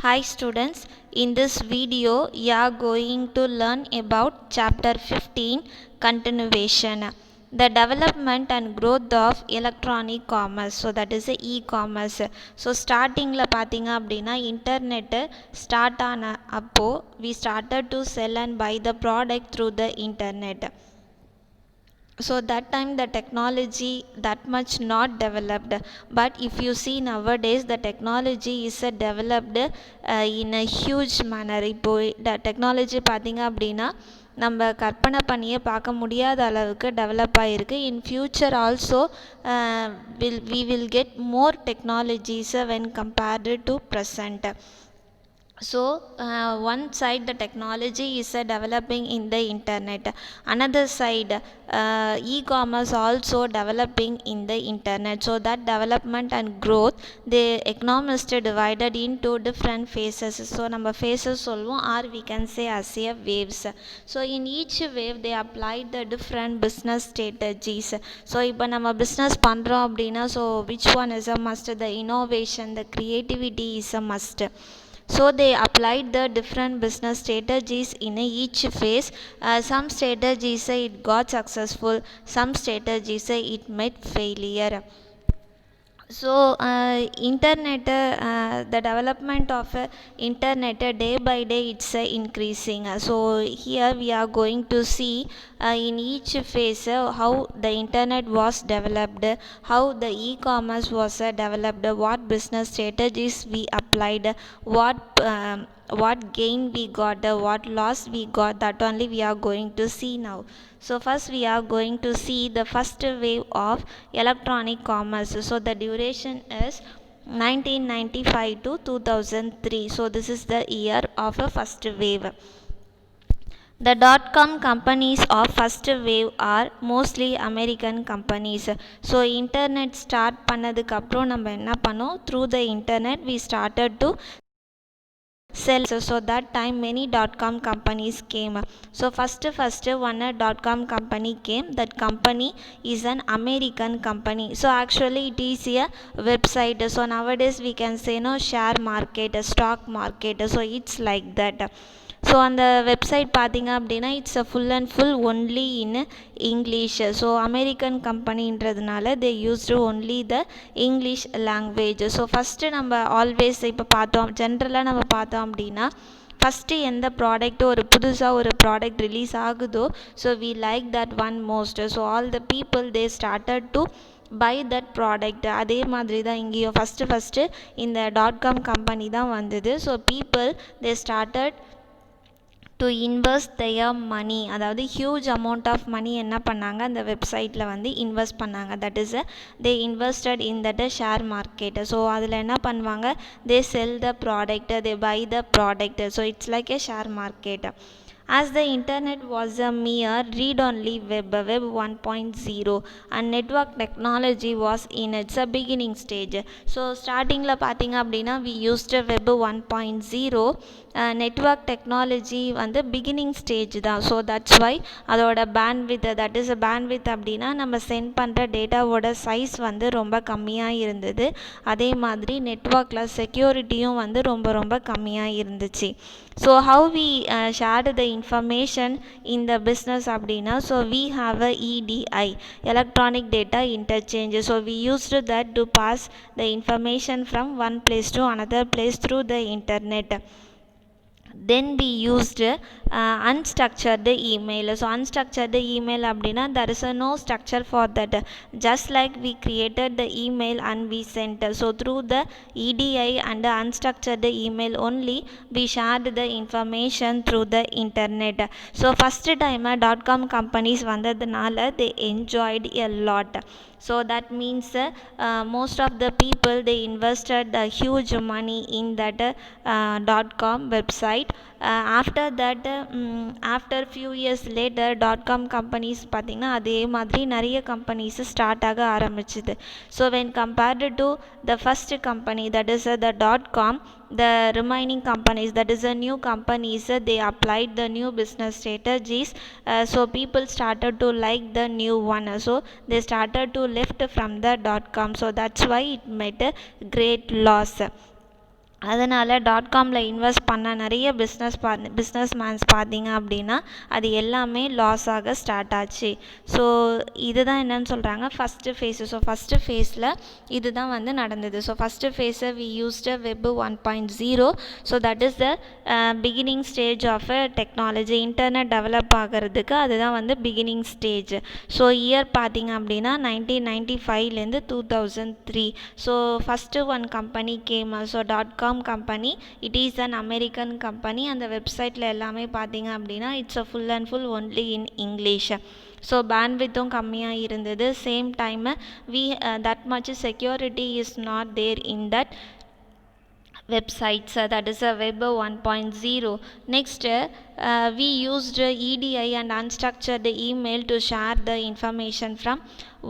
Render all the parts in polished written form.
Hi students, in this video you are going to learn about chapter 15 continuation, the development and growth of electronic commerce. So that is e-commerce. So starting la pathinga appadina internet start ana appo we started to sell and buy the product through the internet. So that time the technology that much not developed, but if you see nowadays the technology is developed in a huge manner. இப்போ technology பார்த்திங்க அப்படின்னா நம்ம கற்பனை பண்ணியே பார்க்க முடியாத அளவுக்கு develop ஆகிருக்கு. இன் future also we will get more technologies when compared to present. So one side the technology is developing in the internet, another side e-commerce also developing in the internet. So that development and growth, the economist divided into different phases. So number phases solvom, or we can say as a waves. So in each wave they applied the different business strategies. So ipo nama business pandrom appadina, so which one is a must? The innovation, the creativity is a must. So they applied the different business strategies in each phase. Some strategies it got successful, some strategies it met failure. So internet, the development of internet day by day it's increasing. So here we are going to see in each phase how the internet was developed, how the e-commerce was developed, what business strategies we applied, what gain we got, what loss we got. That only we are going to see now. So first we are going to see the first wave of electronic commerce. So the duration is 1995 to 2003. So this is the year of a first wave. The dot-com companies of first wave are mostly American companies. So internet start பண்ணதுக்கு அப்புறம் நம்ம என்ன பண்ணோம், through the internet we started to sell. So that time many dot-com companies came. So first one dot-com company came. That company is an American company. So actually it is a website. So nowadays we can say no share market, stock market. So it's like that. So on the website பார்த்தீங்க அப்படின்னா it's a full and full only in English. So American companyன்றதுனால they used only the English language. So first நம்ம always இப்போ பார்த்தோம், ஜென்ரலாக நம்ம பார்த்தோம் அப்படின்னா first எந்த ப்ராடக்ட் ஒரு புதுசாக ஒரு ப்ராடக்ட் ரிலீஸ் ஆகுதோ, so we like that one most. So all the people they started to buy that product. அதே மாதிரி தான் இங்கேயும் ஃபஸ்ட்டு இந்த டாட்-காம் கம்பெனி தான் வந்தது. So people they started to invest their மணி, அதாவது ஹியூஜ் அமௌண்ட் ஆஃப் மணி என்ன பண்ணாங்க அந்த வெப்சைட்டில் வந்து இன்வெஸ்ட் பண்ணாங்க. That is they invested in that share market. So அதில் என்ன பண்ணுவாங்க, they sell the product, they buy the product. So it's like a share market. As the internet was a mere read-only web 1.0 and network technology was in its beginning stage. So starting la pathinga appadina we used web 1.0, network technology வந்து beginning stage தான். So that's why அதோட bandwidth, that is bandwidth அப்படின்னா நம்ம send பண்ணுற டேட்டாவோட size வந்து ரொம்ப கம்மியாக இருந்தது. அதே மாதிரி நெட்ஒர்க்கில் செக்யூரிட்டியும் வந்து ரொம்ப கம்மியாக இருந்துச்சு. So how we shared the information in the business அப்படின்னா, so we have a EDI, electronic data interchange. So we used that to pass the information from one place to another place through the internet. Then we used unstructured email. So unstructured email அப்படின்னா there is no structure for that, just like we created the email and we sent. So through the EDI and the unstructured email only we shared the information through the internet. So first time dot-com companies வந்ததுனால they enjoyed a lot. So that means most of the people they invested huge money in that dot-com website. After that after few years later dot-com companies பார்த்திங்கன்னா அதே மாதிரி நிறைய companies start ஆக ஆரம்பிச்சுது. So when compared to the first company, that is the dot-com, the remaining companies, that is the new companies, they applied the new business strategies. So people started to like the new one, so they started to left from the dot-com. So that's why it made a great loss. அதனால் .comல invest பண்ண நிறைய businessmen பார்த்தீங்க அப்படின்னா அது எல்லாமே loss ஆக start ஆச்சு. So இதுதான் என்னன்னு சொல்கிறாங்க ஃபஸ்ட்டு ஃபேஸு. ஸோ ஃபஸ்ட்டு ஃபேஸில் இதுதான் வந்து நடந்தது. ஸோ ஃபஸ்ட்டு ஃபேஸை we used web 1.0. So that is the beginning stage of a technology. Internet develop ஆகிறதுக்கு அதுதான் வந்து பிகினிங் ஸ்டேஜ். ஸோ இயர் பார்த்தீங்க அப்படின்னா 1995லேருந்து 2003. So first one company came. So .com company, it is an American company. அந்த வெப்சைட்டில் எல்லாமே பார்த்தீங்க அப்படின்னா it's a full and full only in English. So பேண்ட்வித்தும் கம்மியாக இருந்தது. Same time that much security is not there in that websites. That is a web 1.0. Next we used EDI and unstructured email to share the information from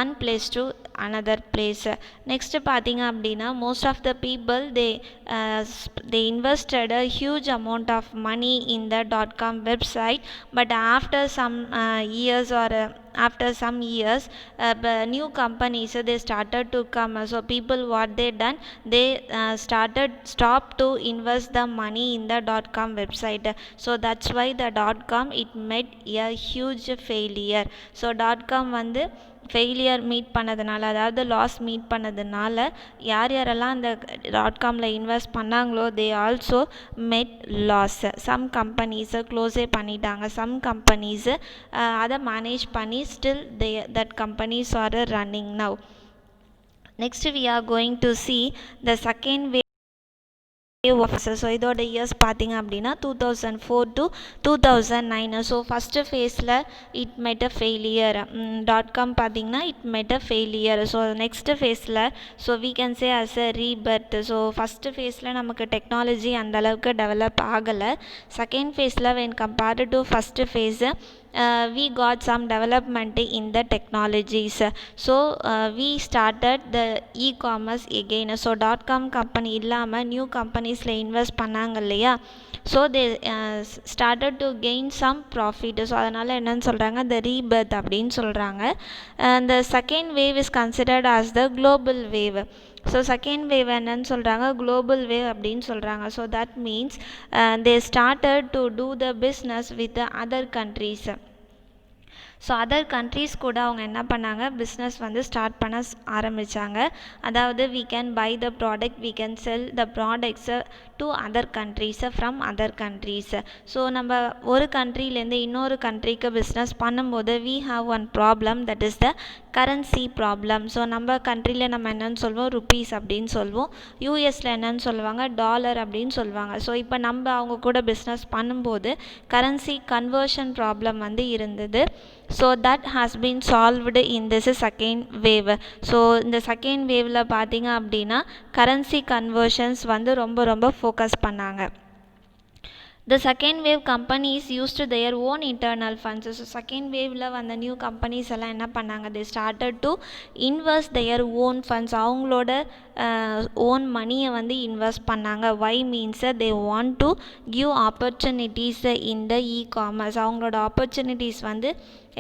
one place to another place. Next பார்த்தீங்க அப்படின்னா most of the people they invested a huge amount of money in the .com website, but after some years or after some years new companies they started to come. So people what they done, they stop to invest the money in the .com website. So that's why the .com it made a huge failure. So .com வந்து failure meet பண்ணதுனால, அதாவது loss meet பண்ணதுனால யாரெல்லாம் அந்த .comல invest பண்ணாங்களோ they also மெட் loss. Some கம்பெனிஸை க்ளோஸே பண்ணிட்டாங்க. Some companies அதை மேனேஜ் பண்ணி still that companies are running now. Next we are going to see the second wave. So இதோட இயர்ஸ் பார்த்தீங்க அப்படின்னா 2004 to 2009. ஸோ ஃபஸ்ட்டு ஃபேஸில் it met a failure. .com பார்த்தீங்கன்னா it met a failure. So next ஃபேஸில் so we can say as a rebirth. So first ஃபேஸில் நமக்கு technology அந்தளவுக்கு develop ஆகலை. செகண்ட் ஃபேஸில் when compared to first phase we got some development in the technologies. So we started the e-commerce again. So .com company இல்லாமல் new கம்பெனிஸில் invest பண்ணாங்க இல்லையா, so they started to gain some profit. So அதனால் என்னன்னு சொல்கிறாங்க, த Rebirth அப்படின்னு சொல்கிறாங்க. the second wave is considered as the global wave. So second wave என்னன்னு சொல்கிறாங்க, குளோபல் வேவ் அப்படின்னு சொல்கிறாங்க. So that means they started to do the business with other countries. So other countries கூட அவங்க என்ன பண்ணாங்க, பிஸ்னஸ் வந்து ஸ்டார்ட் பண்ண ஆரம்பித்தாங்க. அதாவது we can buy the product, we can sell the products to other countries from other countries. So நம்ம ஒரு கண்ட்ரிலேருந்து இன்னொரு கண்ட்ரிக்கு பிஸ்னஸ் பண்ணும்போது we have one problem, that is the currency problem. So நம்ம கண்ட்ரியில் நம்ம என்னன்னு சொல்லுவோம், ருப்பீஸ் அப்படின்னு சொல்லுவோம். யூஎஸில் என்னன்னு சொல்லுவாங்க, டாலர் அப்படின்னு சொல்லுவாங்க. ஸோ இப்போ நம்ம அவங்க கூட பிஸ்னஸ் பண்ணும்போது கரன்சி கன்வர்ஷன் ப்ராப்ளம் வந்து இருந்தது. So that has been solved in this second wave. So இந்த செகண்ட் வேவில் பார்த்தீங்க அப்படின்னா கரன்சி கன்வர்ஷன்ஸ் வந்து ரொம்ப ஃபோக்கஸ் பண்ணாங்க. The second wave companies used their own internal funds. So second waveல வந்த நியூ கம்பெனிஸ் எல்லாம் என்ன பண்ணாங்க, they started to invest their own funds. அவங்களோட ஓன் மணியை வந்து இன்வெஸ்ட் பண்ணாங்க. why means they want to give opportunities in the e-commerce. அவங்களோட opportunities வந்து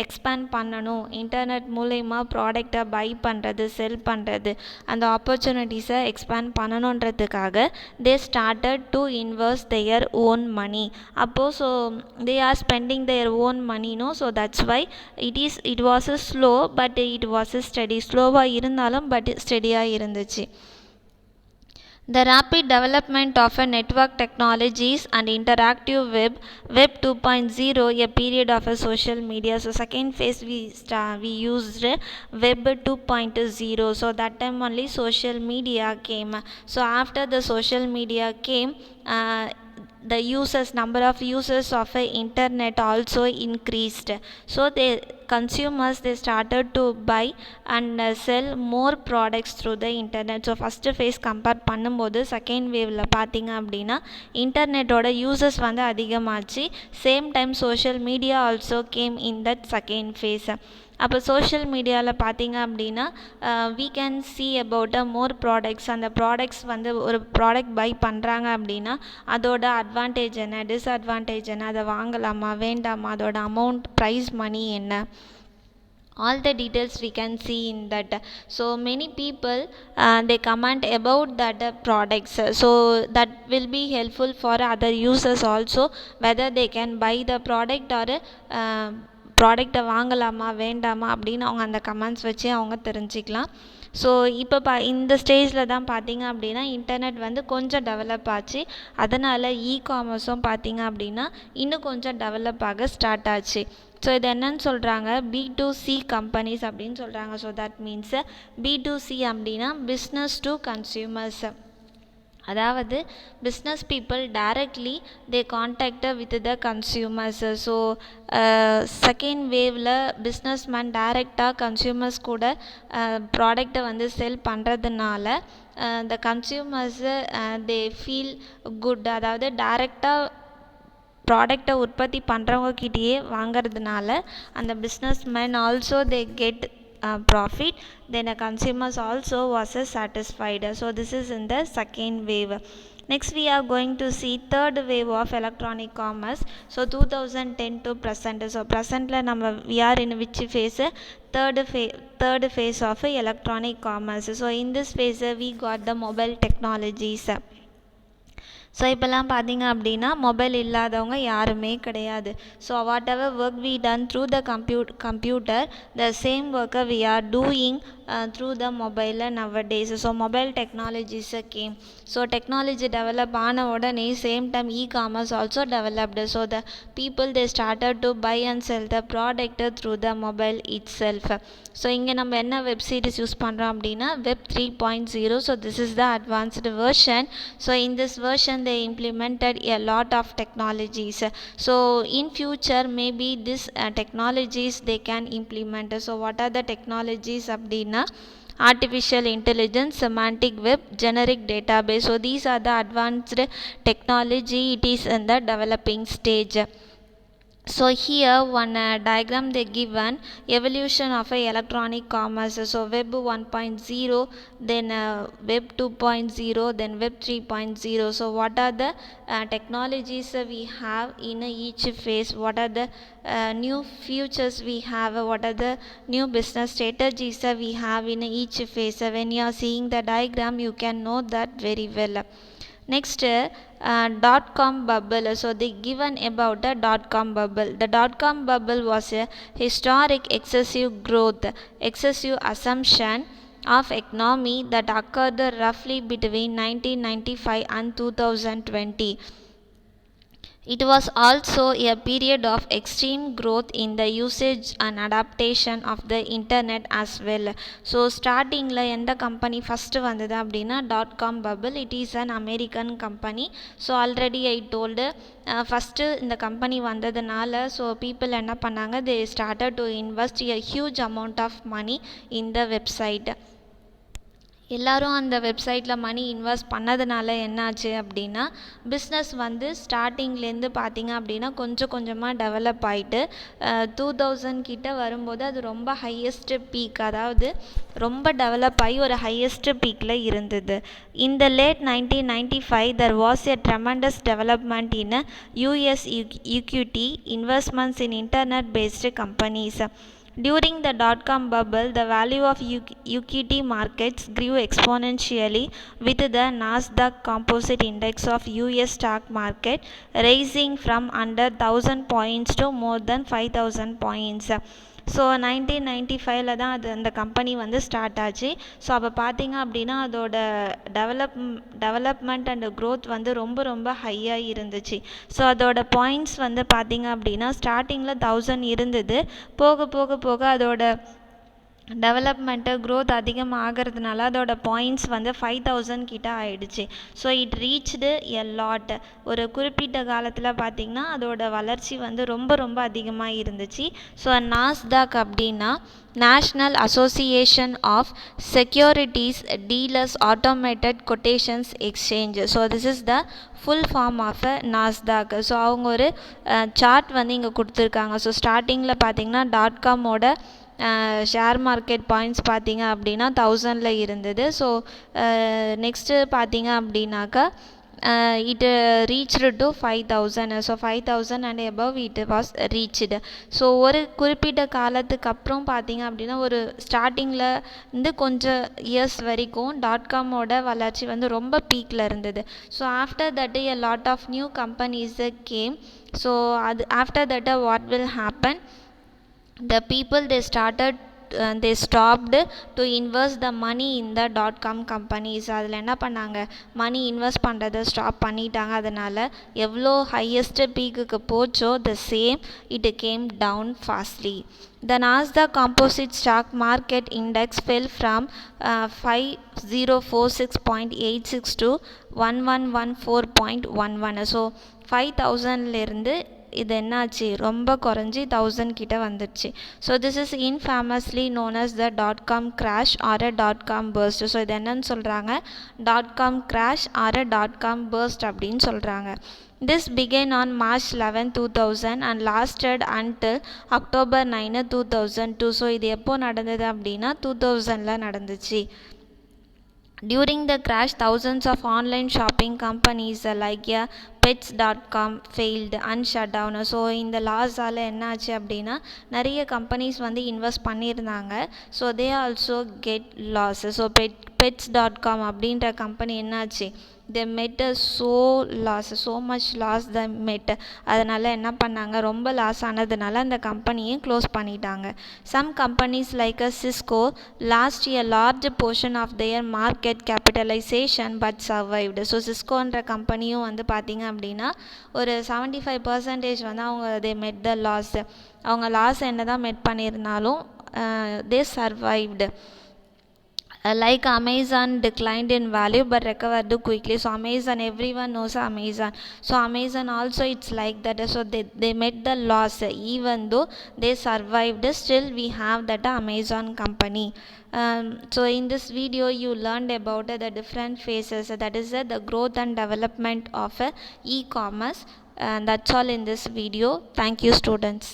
எக்ஸ்பேண்ட் பண்ணணும். இன்டர்நெட் மூலயமா ப்ராடக்டை பை பண்ணுறது, செல் பண்ணுறது, அந்த ஆப்பர்ச்சுனிட்டிஸை எக்ஸ்பேண்ட் பண்ணணுன்றதுக்காக they started to invest their own money. அப்போது so they are spending their own மணினோ. So that's why it was slow but it was steady. ஸ்லோவாக இருந்தாலும் பட் ஸ்டடியாக இருந்துச்சு. The rapid development of a network technologies and interactive web 2.0, a period of a social media. So second phase we used web 2.0. So that time only social media came. So after the social media came, the number of users of internet also increased. So consumers they started to buy and sell more products through the internet. So first phase compare பண்ணும்போது second வேவ்ல பார்த்தீங்க அப்படின்னா இன்டர்நெட்டோட users வந்து அதிகமாச்சு. Same time social media also came in that second phase. அப்போ social மீடியாவில் பார்த்தீங்க அப்படின்னா we can see about more products. அந்த ப்ராடக்ட்ஸ் வந்து ஒரு ப்ராடக்ட் பை பண்ணுறாங்க அப்படின்னா அதோட அட்வான்டேஜ் என்ன, டிஸ்அட்வான்டேஜ் என்ன, அதை வாங்கலாமா வேண்டாமா, அதோட அமௌண்ட் ப்ரைஸ் மணி என்ன, all the details we can see in that. So many people they comment about that products, so that will be helpful for other users also, whether they can buy the product or ப்ராடக்டை வாங்கலாமா வேண்டாமா அப்படின்னு அவங்க அந்த comments வச்சு அவங்க தெரிஞ்சுக்கலாம். So இப்போ இந்த ஸ்டேஜில் தான் பார்த்தீங்க அப்படின்னா இன்டர்நெட் வந்து கொஞ்சம் டெவலப் ஆச்சு. அதனால் காமர்ஸும் பார்த்தீங்க அப்படின்னா இன்னும் கொஞ்சம் டெவலப் ஆக ஸ்டார்ட் ஆச்சு. ஸோ இது என்னன்னு சொல்கிறாங்க, B2C கம்பெனிஸ் அப்படின்னு சொல்கிறாங்க. ஸோ தட் மீன்ஸ் B2C அப்படின்னா பிஸ்னஸ் டு கன்சியூமர்ஸ், அதாவது business people directly they contact with the consumers. So second வேவில் பிஸ்னஸ் மேன் டைரெக்டாக கன்சியூமர்ஸ் கூட ப்ராடக்டை வந்து செல் பண்ணுறதுனால த கன்சியூமர்ஸு தே ஃபீல் குட், அதாவது டைரெக்டாக ப்ராடக்டை உற்பத்தி பண்ணுறவங்கக்கிட்டேயே வாங்கிறதுனால அந்த business man also they get profit, then a consumers also was satisfied. So this is in the second wave. Next we are going to see third wave of electronic commerce. So 2010 to present. So present la nama we are in which phase? Third phase of electronic commerce. So in this phase we got the mobile technologies. So இப்போல்லாம் பார்த்தீங்க அப்படின்னா mobile இல்லாதவங்க யாருமே கிடையாது. So whatever work we done through the computer, the same ஒர்க்கை we are doing through the mobile nowadays. So mobile technologies came. So technology develop ஆன உடனே same time e-commerce also developed. So the people they started to buy and sell the product through the mobile itself. So இங்கே நம்ம என்ன web series use பண்ணுறோம் அப்படின்னா Web 3.0. So this is the advanced version. So in this version they implemented a lot of technologies. So in future maybe this technologies they can implement. So what are the technologies அப்படின்னா artificial intelligence, semantic web, generic database. So these are the advanced technology, it is in the developing stage. So here one diagram they given evolution of electronic commerce. So web 1.0, then web 2.0, then web 3.0. So what are the technologies we have in each phase, what are the new futures we have, what are the new business strategies we have in each phase. When you are seeing the diagram you can know that very well. Next dot-com bubble. So they given about the dot-com bubble. The dot-com bubble was a historic excessive growth, excessive assumption of economy that occurred roughly between 1995 and 2020. It was also a period of extreme growth in the usage and adaptation of the internet as well. So starting la எந்த company first வந்தது அப்படின்னா dot-com bubble. It is an American company. So already I told first இந்த company வந்ததுனால so people என்ன பண்ணாங்க, they started to invest a huge amount of money in the website. எல்லாரும் அந்த வெப்சைட்டில் மணி இன்வெஸ்ட் பண்ணதுனால என்னாச்சு அப்படின்னா பிஸ்னஸ் வந்து ஸ்டார்டிங்லேருந்து பார்த்திங்க அப்படின்னா கொஞ்சம் கொஞ்சமாக டெவலப் ஆகிட்டு 2000 கிட்ட வரும்போது அது ரொம்ப ஹையஸ்ட் பீக், அதாவது ரொம்ப டெவலப் ஆகி ஒரு ஹையஸ்ட் பீக்கில் இருந்தது. In the late 1995 there was a tremendous development in US equity investments in internet based companies. During the dot-com bubble, the value of equity markets grew exponentially, with the Nasdaq Composite Index of US stock market rising from under 1,000 points to more than 5,000 points. So 1995 தான் அது அந்த company வந்து start ஆச்சு. So அப்போ பார்த்தீங்க அப்படின்னா அதோட development and growth வந்து ரொம்ப ரொம்ப ஹையாக இருந்துச்சு. ஸோ அதோட பாயிண்ட்ஸ் வந்து பார்த்தீங்க அப்படின்னா ஸ்டார்டிங்கில் 1000 இருந்தது, போக போக போக அதோட டெவலப்மெண்ட்டு க்ரோத் அதிகமாகிறதுனால அதோட பாயிண்ட்ஸ் வந்து 5000 கிட்ட ஆயிடுச்சு. So it reached a lot. ஒரு குறிப்பிட்ட காலத்தில் பார்த்திங்கன்னா அதோட வளர்ச்சி வந்து ரொம்ப ரொம்ப அதிகமாக இருந்துச்சு. ஸோ நாஸ்டாக் அப்படின்னா national association of securities dealers automated quotations exchange. So this is the full form of NASDAQ. So அவங்க ஒரு சார்ட் வந்து இங்கே கொடுத்துருக்காங்க. ஸோ ஸ்டார்டிங்கில் பார்த்திங்கன்னா டாட்காமோட ஷேர் மார்க்கெட் பாயிண்ட்ஸ் பார்த்தீங்க அப்படின்னா 1000 இருந்தது. ஸோ நெக்ஸ்ட்டு பார்த்தீங்க அப்படின்னாக்கா it reached to 5000. So 5000 and above it was reached. So ஒரு குறிப்பிட்ட காலத்துக்கு அப்புறம் பார்த்தீங்க அப்படின்னா ஒரு ஸ்டார்டிங்கில் இருந்து கொஞ்சம் இயர்ஸ் வரைக்கும் .comோட வளர்ச்சி வந்து ரொம்ப பீக்கில் இருந்தது. So after that a lot of new companies came. So அது after that what will happen, the people they stopped to invest the money in the .com companies. அதில் என்ன பண்ணாங்க, மணி இன்வெஸ்ட் பண்ணுறதை ஸ்டாப் பண்ணிட்டாங்க. அதனால் எவ்வளோ ஹையஸ்ட் பீக்குக்கு போச்சோ the same it came down fastly. The Nasdaq Composite Stock Market Index fell from 5046.86 to 1114.11. So 5000லேருந்து இது என்னாச்சு, ரொம்ப குறைஞ்சி 1000 கிட்ட வந்துடுச்சு. So this is infamously known as the .com crash or a .com burst. ஸோ இது என்னன்னு சொல்கிறாங்க, .com crash or a .com burst அப்படின்னு சொல்கிறாங்க. This began on March 11, 2000 and lasted until October 9, 2002. So இது எப்போ நடந்தது அப்படின்னா 2000ல் நடந்துச்சு. During the crash, thousands of online shopping companies like pets.com failed and shut down. So இந்த லாஸால் என்ன ஆச்சு அப்படின்னா நிறைய கம்பெனிஸ் வந்து இன்வெஸ்ட் பண்ணியிருந்தாங்க. So they also get loss. So pets.com அப்படின்ற கம்பெனி என்னாச்சு, they met so much loss they met. அதனால் என்ன பண்ணாங்க, ரொம்ப லாஸ் ஆனதுனால அந்த கம்பெனியை க்ளோஸ் பண்ணிட்டாங்க. Some companies like Cisco lost a large portion of their market capitalization but survived. So சிஸ்கோன்ற கம்பெனியும் வந்து பார்த்திங்க அப்படின்னா ஒரு 75% வந்து அவங்க they met the loss. அவங்க லாஸ் என்ன தான் மெட் பண்ணியிருந்தாலும் they survived. Like Amazon declined in value but recovered quickly. So Amazon, everyone knows Amazon. So Amazon also it's like that. So they met the loss even though they survived. Still we have that Amazon company. So in this video you learned about the different phases, that is the growth and development of e-commerce. And that's all in this video. Thank you students.